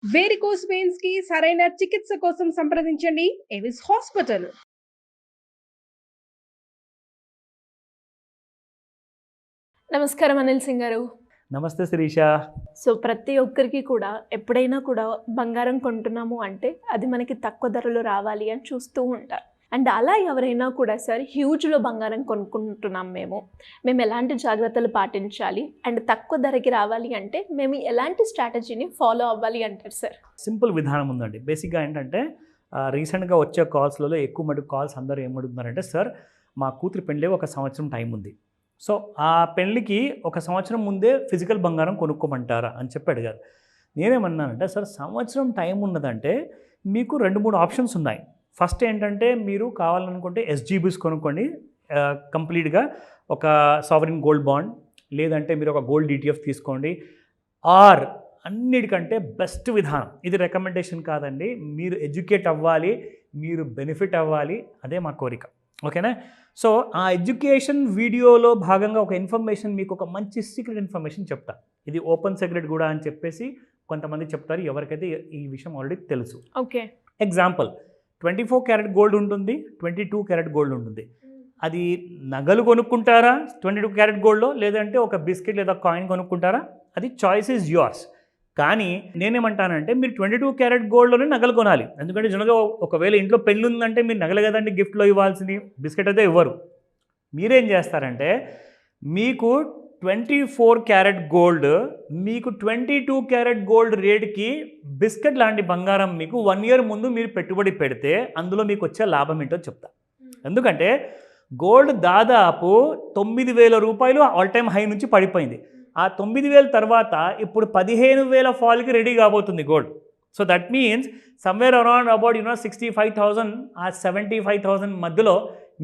Varicose veins కి సరైన చికిత్స కోసం సంప్రదించండి ఎవిస్ హాస్పిటల్. నమస్కారం అనిల్ సింగ్ గారు. నమస్తే శిరీష. సో ప్రతి ఒక్కరికి కూడా ఎప్పుడైనా కూడా బంగారం కొంటున్నాము అంటే అది మనకి తక్కువ ధరలో రావాలి అని చూస్తూ ఉంటారు. అండ్ అలా ఎవరైనా కూడా సార్ హ్యూజ్లో బంగారం కొనుక్కుంటున్నాం మేము ఎలాంటి జాగ్రత్తలు పాటించాలి అండ్ తక్కువ ధరకి రావాలి అంటే మేము ఎలాంటి స్ట్రాటజీని ఫాలో అవ్వాలి అంటారు సార్? సింపుల్ విధానం ఉందండి. బేసిక్గా ఏంటంటే రీసెంట్గా వచ్చే కాల్స్లలో ఎక్కువ మటుకు కాల్స్ అందరూ ఏమడుగుతున్నారంటే, సార్ మా కూతురి పెళ్ళి 1 సంవత్సరం టైం ఉంది, సో ఆ పెళ్ళికి 1 సంవత్సరం ముందే ఫిజికల్ బంగారం కొనుక్కోమంటారా అని చెప్పి అడిగారు. నేనేమన్నానంటే, సార్ సంవత్సరం టైం ఉన్నదంటే మీకు 2-3 ఆప్షన్స్ ఉన్నాయి. ఫస్ట్ ఏంటంటే, మీరు కావాలనుకుంటే ఎస్జీబీస్ కొనుక్కోండి, కంప్లీట్గా ఒక సావరిన్ గోల్డ్ బాండ్, లేదంటే మీరు ఒక గోల్డ్ డిటిఎఫ్ తీసుకోండి. ఆర్ అన్నిటికంటే బెస్ట్ విధానం, ఇది రికమెండేషన్ కాదండి, మీరు ఎడ్యుకేట్ అవ్వాలి, మీరు బెనిఫిట్ అవ్వాలి, అదే మా కోరిక. ఓకేనా? సో ఆ ఎడ్యుకేషన్ వీడియోలో భాగంగా ఒక ఇన్ఫర్మేషన్, మీకు ఒక మంచి సీక్రెట్ ఇన్ఫర్మేషన్ చెప్తా. ఇది ఓపెన్ సీక్రెట్ కూడా అని చెప్పేసి కొంతమంది చెప్తారు, ఎవరికైతే ఈ విషయం ఆల్రెడీ తెలుసు. ఓకే. ఎగ్జాంపుల్, 24 క్యారెట్ గోల్డ్ ఉంటుంది, 22 క్యారెట్ గోల్డ్ ఉంటుంది. అది నగలు కొనుక్కుంటారా 22 క్యారెట్ గోల్డ్లో, లేదంటే ఒక బిస్కెట్ లేదా కాయిన్ కొనుక్కుంటారా? అది చాయిస్ ఈజ్ యువర్స్. కానీ నేనేమంటానంటే, మీరు 22 క్యారెట్ గోల్డ్లోనే నగలు కొనాలి. ఎందుకంటే జనరల్గా ఒకవేళ ఇంట్లో పెళ్ళి ఉందంటే మీరు నగలు కదండి గిఫ్ట్లో ఇవ్వాల్సింది, బిస్కెట్ అయితే ఇవ్వరు. మీరేం చేస్తారంటే, మీకు 24 క్యారెట్ గోల్డ్, మీకు 22 క్యారెట్ గోల్డ్ రేట్కి బిస్కెట్ లాంటి బంగారం మీకు 1 ఇయర్ ముందు మీరు పెట్టుబడి పెడితే అందులో మీకు వచ్చే లాభం ఏంటో చెప్తా. ఎందుకంటే గోల్డ్ దాదాపు 9,000 రూపాయలు ఆల్ టైమ్ హై నుంచి పడిపోయింది. ఆ 9,000 తర్వాత ఇప్పుడు 15,000 ఫాల్కి రెడీ కాబోతుంది gold. So that means somewhere around about 65,000 ఆ 75,000 మధ్యలో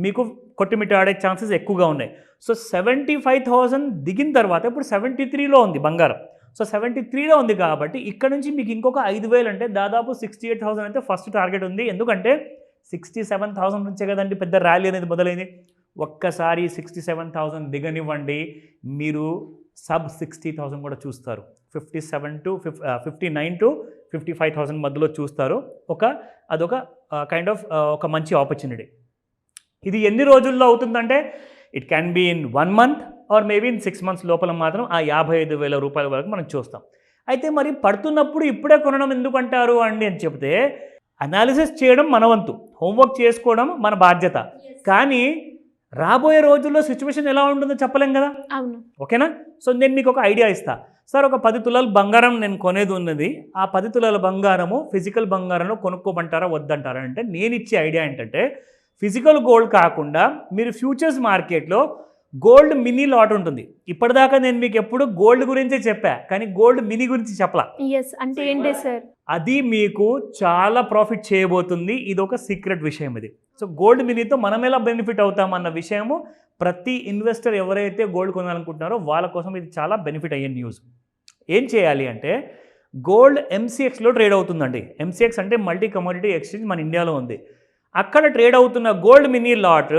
మీకు కొట్టుమిట్టాడే ఛాన్సెస్ ఎక్కువగా ఉన్నాయి. సో 75,000 దిగిన తర్వాత ఇప్పుడు 73లో ఉంది బంగారం. సో 73లో ఉంది కాబట్టి ఇక్కడ నుంచి మీకు ఇంకొక 5,000 అంటే దాదాపు 68,000 అయితే ఫస్ట్ టార్గెట్ ఉంది. ఎందుకంటే 67,000 నుంచే కదండి పెద్ద ర్యాలీ అనేది మొదలైంది. ఒక్కసారి 67,000 దిగనివ్వండి, మీరు సబ్ 60,000 కూడా చూస్తారు. 59 to 55,000 మధ్యలో చూస్తారు. అదొక కైండ్ ఆఫ్ ఒక మంచి ఆపర్చునిటీ. ఇది ఎన్ని రోజుల్లో అవుతుందంటే, it can be in 1 month or maybe in 6 months లోపల మాత్రం ఆ 55,000 రూపాయల వరకు మనం చూస్తాం. అయితే మరి పడుతున్నప్పుడు ఇప్పుడే కొనడం ఎందుకంటారు అండి అని చెప్తే, అనాలిసిస్ చేయడం మన వంతు, హోంవర్క్ చేసుకోవడం మన బాధ్యత. కానీ రాబోయే రోజుల్లో సిచ్యువేషన్ ఎలా ఉంటుందో చెప్పలేం కదా. అవును. ఓకేనా? సో నేను మీకు ఒక ఐడియా ఇస్తా. సార్ ఒక 10 తులాల బంగారం నేను కొనేది ఉన్నది, ఆ 10 తులాల బంగారము ఫిజికల్ బంగారంలో కొనుక్కోమంటారా వద్దంటారా అంటే, నేను ఇచ్చే ఐడియా ఏంటంటే, ఫిజికల్ గోల్డ్ కాకుండా మీరు ఫ్యూచర్స్ మార్కెట్లో గోల్డ్ మినీ లాట్ ఉంటుంది. ఇప్పటిదాకా నేను మీకు ఎప్పుడు గోల్డ్ గురించే చెప్పా, కానీ గోల్డ్ మినీ గురించి చెప్పలా. ఎస్ అంటే ఏంటి సార్? అది మీకు చాలా ప్రాఫిట్ చేయబోతుంది. ఇది ఒక సీక్రెట్ విషయం ఇది. సో గోల్డ్ మినీతో మనం ఎలా బెనిఫిట్ అవుతామన్న విషయము ప్రతి ఇన్వెస్టర్ ఎవరైతే గోల్డ్ కొనాలనుకుంటున్నారో వాళ్ళ కోసం ఇది చాలా బెనిఫిట్ అయ్యే న్యూస్. ఏం చేయాలి అంటే, గోల్డ్ ఎంసీఎక్స్లో ట్రేడ్ అవుతుందండి. ఎంసీఎక్స్ అంటే మల్టీ కమోడిటీ ఎక్స్చేంజ్ మన ఇండియాలో ఉంది. అక్కడ ట్రేడ్ అవుతున్న గోల్డ్ మినీ లాట్,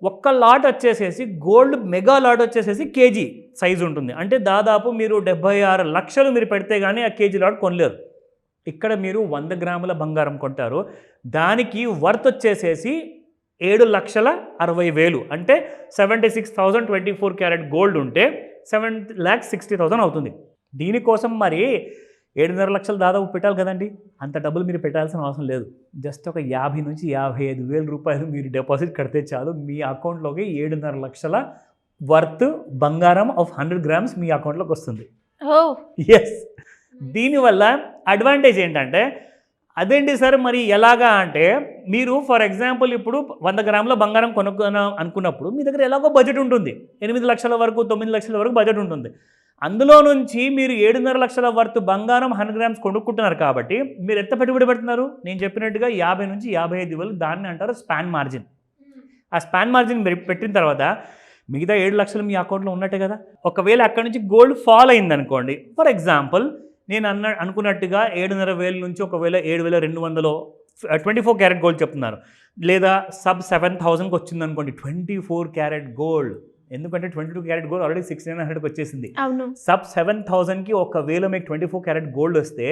ఒక్క లాట్ వచ్చేసేసి గోల్డ్ మెగా లాట్ వచ్చేసేసి కేజీ సైజు ఉంటుంది. అంటే దాదాపు మీరు 76 లక్షలు మీరు పెడితే కానీ ఆ కేజీ లాట్ కొనలేరు. ఇక్కడ మీరు 100 గ్రాముల బంగారం కొంటారు, దానికి వర్త్ వచ్చేసేసి 7,60,000. అంటే 76,000 24 క్యారెట్ గోల్డ్ ఉంటే 7,60,000 అవుతుంది. దీనికోసం మరి 7.5 లక్షలు దాదాపు పెట్టాలి కదండి. అంత డబ్బులు మీరు పెట్టాల్సిన అవసరం లేదు. జస్ట్ ఒక 50 నుంచి 55,000 రూపాయలు మీరు డిపాజిట్ కడితే చాలు, మీ అకౌంట్లోకి 7.5 లక్షల వర్త్ బంగారం ఆఫ్ 100 గ్రామ్స్ మీ అకౌంట్లోకి వస్తుంది. ఎస్. దీనివల్ల అడ్వాంటేజ్ ఏంటంటే, అదేంటి సార్ మరి ఎలాగా అంటే, మీరు ఫర్ ఎగ్జాంపుల్ ఇప్పుడు 100 గ్రాముల బంగారం కొనుక్కోను అనుకున్నప్పుడు మీ దగ్గర ఎలాగో బడ్జెట్ ఉంటుంది. 8 లక్షల వరకు 9 లక్షల వరకు బడ్జెట్ ఉంటుంది. అందులో నుంచి మీరు 7.5 లక్షల వర్త్ బంగారం 100 గ్రామ్స్ కొనుక్కుంటున్నారు కాబట్టి మీరు ఎంత పెట్టుబడి పెడుతున్నారు? నేను చెప్పినట్టుగా 50 నుంచి 55,000, దాన్ని అంటారు స్పాన్ మార్జిన్. ఆ స్పాన్ మార్జిన్ పెట్టిన తర్వాత మిగతా 7 లక్షలు మీ అకౌంట్లో ఉన్నట్టే కదా. ఒకవేళ అక్కడి నుంచి గోల్డ్ ఫాల్ అయిందనుకోండి, ఫర్ ఎగ్జాంపుల్ నేను అనుకున్నట్టుగా 7,500 నుంచి ఒకవేళ 7,200 24 క్యారెట్ గోల్డ్ చెప్తున్నారు, లేదా సబ్ 7,000కి వచ్చిందనుకోండి 24 క్యారెట్ గోల్డ్, ఎందుకంటే 22 క్యారెట్ గోల్డ్ ఆల్రెడీ 6900కి వచ్చేసింది. అవును. సబ్ 7000కి ఒకవేళ మీకు 24 క్యారెట్ గోల్డ్ వస్తే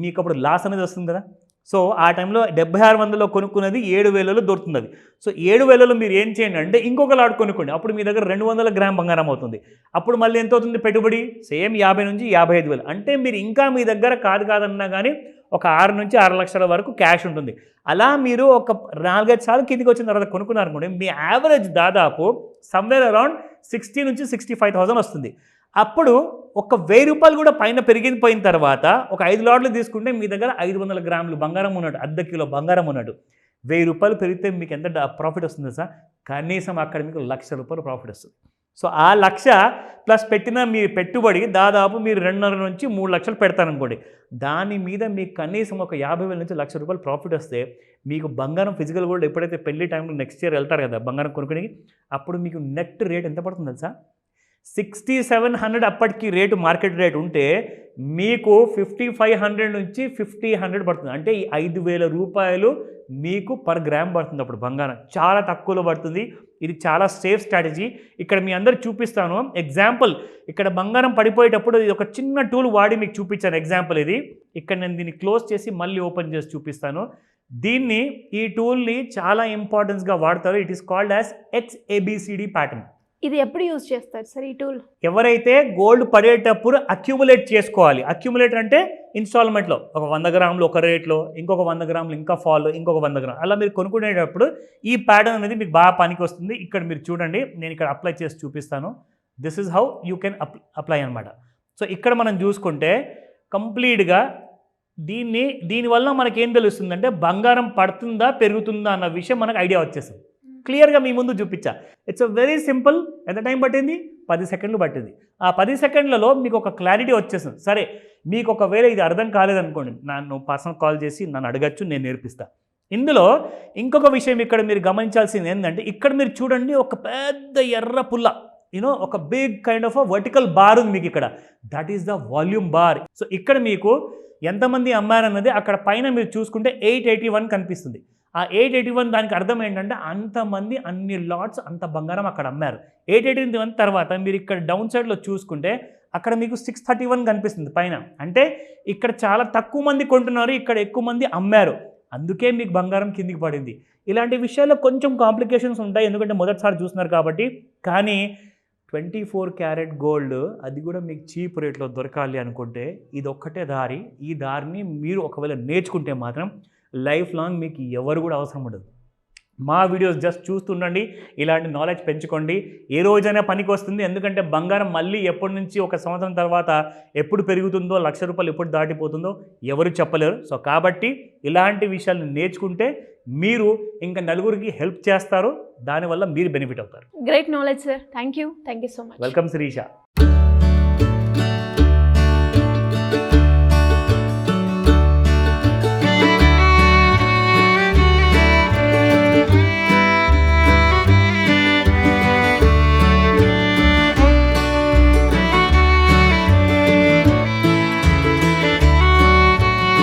మీకు అప్పుడు లాస్ అనేది వస్తుంది కదా. సో ఆ టైంలో 7600లో కొనుక్కున్నది 7000లో దొరుకుతుంది అది. సో 7000లో మీరు ఏం చేయండి అంటే ఇంకొక లాట్ కొనుక్కోండి. అప్పుడు మీ దగ్గర 200 గ్రామ్ బంగారం అవుతుంది. అప్పుడు మళ్ళీ ఎంత అవుతుంది పెట్టుబడి? సేమ్ 50 నుంచి 55,000. అంటే మీరు ఇంకా మీ దగ్గర కాదన్నా కానీ ఒక 6 నుంచి 6 లక్షల వరకు క్యాష్ ఉంటుంది. అలా మీరు ఒక 4-5 సార్లు కిందికి వచ్చిన తర్వాత కొనుక్కున్నారనుకోండి, మీ యావరేజ్ దాదాపు సమ్వేర్ అరౌండ్ 60 నుంచి 65,000 వస్తుంది. అప్పుడు ఒక 1000 రూపాయలు కూడా పైన పెరిగిపోయిన తర్వాత ఒక 5 లాట్లు తీసుకుంటే మీ దగ్గర 500 గ్రాములు బంగారం ఉన్నట్టు, అర్ధ కిలో బంగారం ఉన్నట్టు. 1000 రూపాయలు పెరిగితే మీకు ఎంత ప్రాఫిట్ వస్తుంది సార్? కనీసం అక్కడ మీకు 1,00,000 రూపాయలు ప్రాఫిట్ వస్తుంది. సో ఆ 1,00,000 ప్లస్ పెట్టిన మీ పెట్టుబడి దాదాపు మీరు 2.5 నుంచి 3 లక్షలు పెడతారనుకోండి. దాని మీద మీకు కనీసం ఒక 50,000 నుంచి 1,00,000 రూపాయలు ప్రాఫిట్ వస్తే మీకు బంగారం ఫిజికల్ గోల్డ్ ఎప్పుడైతే పెళ్లి టైంలో నెక్స్ట్ ఇయర్ వెళ్తారు కదా బంగారం కొనుక్కోడానికి, అప్పుడు మీకు నెట్ రేట్ ఎంత పడుతుంది తెలుసా? 6700 అప్పటికి రేటు మార్కెట్ రేట్ ఉంటే మీకు 5500 నుంచి 5000 పడుతుంది. అంటే ఈ 5,000 రూపాయలు మీకు పర్ గ్రామ్ పడుతుంది అప్పుడు బంగారం. చాలా తక్కువలో పడుతుంది. ఇది చాలా సేఫ్ స్ట్రాటజీ. ఇక్కడ మీ అందరికి చూపిస్తాను ఎగ్జాంపుల్. ఇక్కడ బంగారం పడిపోయేటప్పుడు ఇది ఒక చిన్న టూల్ వాడి మీకు చూపించాను ఎగ్జాంపుల్ ఇది. ఇక్కడ నేను దీన్ని క్లోజ్ చేసి మళ్ళీ ఓపెన్ చేసి చూపిస్తాను. ఈ టూల్ని చాలా ఇంపార్టెన్స్గా వాడతారు. It is called as XABCD pattern. ఇది ఎప్పుడు యూజ్ చేస్తారు సార్ ఈ టూల్? ఎవరైతే గోల్డ్ పడేటప్పుడు అక్యుములేట్ చేసుకోవాలి. అక్యుములేట్ అంటే ఇన్స్టాల్మెంట్లో ఒక 100 గ్రాములు ఒక రేట్లో, ఇంకొక 100 గ్రాములు ఇంకా ఫాల్, ఇంకొక 100 గ్రాములు అలా మీరు కొనుక్కునేటప్పుడు ఈ ప్యాటర్న్ అనేది మీకు బాగా పనికి వస్తుంది. ఇక్కడ మీరు చూడండి, నేను ఇక్కడ అప్లై చేసి చూపిస్తాను. This is how you can apply అనమాట. సో ఇక్కడ మనం చూసుకుంటే కంప్లీట్గా దీనివల్ల మనకేం తెలుస్తుందంటే బంగారం పడుతుందా పెరుగుతుందా అన్న విషయం మనకు ఐడియా వచ్చేస్తుంది. క్లియర్గా మీ ముందు చూపించా. It's very simple. ఎంత టైం పట్టింది? 10 సెకండ్లు పట్టింది. ఆ 10 సెకండ్లలో మీకు ఒక క్లారిటీ వచ్చేస్తుంది. సరే మీకు ఒకవేళ ఇది అర్థం కాలేదనుకోండి, నన్ను పర్సనల్ కాల్ చేసి నన్ను అడగచ్చు, నేను నేర్పిస్తాను. ఇందులో ఇంకొక విషయం ఇక్కడ మీరు గమనించాల్సింది ఏంటంటే, ఇక్కడ మీరు చూడండి ఒక పెద్ద ఎర్ర పుల్ల, ఒక big kind of vertical bar ఉంది మీకు ఇక్కడ. That is the volume bar. So ఇక్కడ మీకు ఎంతమంది అమ్మారన్నది అక్కడ పైన మీరు చూసుకుంటే 881 కనిపిస్తుంది. ఆ 881 దానికి అర్థం ఏంటంటే అంతమంది అన్ని లాట్స్ అంత బంగారం అక్కడ అమ్మారు. 881 తర్వాత మీరు ఇక్కడ డౌన్ సైడ్లో చూసుకుంటే అక్కడ మీకు 631 కనిపిస్తుంది పైన. అంటే ఇక్కడ చాలా తక్కువ మంది కొంటున్నారు, ఇక్కడ ఎక్కువ మంది అమ్మారు. అందుకే మీకు బంగారం కిందికి పడింది. ఇలాంటి విషయాల్లో కొంచెం కాంప్లికేషన్స్ ఉంటాయి, ఎందుకంటే మొదటిసారి చూస్తున్నారు కాబట్టి. కానీ 24 క్యారెట్ గోల్డ్ అది కూడా మీకు చీప్ రేట్లో దొరకాలి అనుకుంటే ఇది ఒక్కటే దారి. ఈ దారిని మీరు ఒకవేళ నేర్చుకుంటే మాత్రం లైఫ్ లాంగ్ మీకు ఎవరు కూడా అవసరం ఉండదు. మా వీడియోస్ జస్ట్ చూస్తుండండి, ఇలాంటి నాలెడ్జ్ పెంచుకోండి. ఏ రోజైనా పనికి వస్తుంది. ఎందుకంటే బంగారం మళ్ళీ ఎప్పటి నుంచి ఒక సంవత్సరం తర్వాత ఎప్పుడు పెరుగుతుందో, 1,00,000 రూపాయలు ఎప్పుడు దాటిపోతుందో ఎవరు చెప్పలేరు. సో కాబట్టి ఇలాంటి విషయాలను నేర్చుకుంటే మీరు ఇంకా నలుగురికి హెల్ప్ చేస్తారు, దానివల్ల మీరు బెనిఫిట్ అవుతారు. Great knowledge sir. Thank you so much. Welcome Sirisha.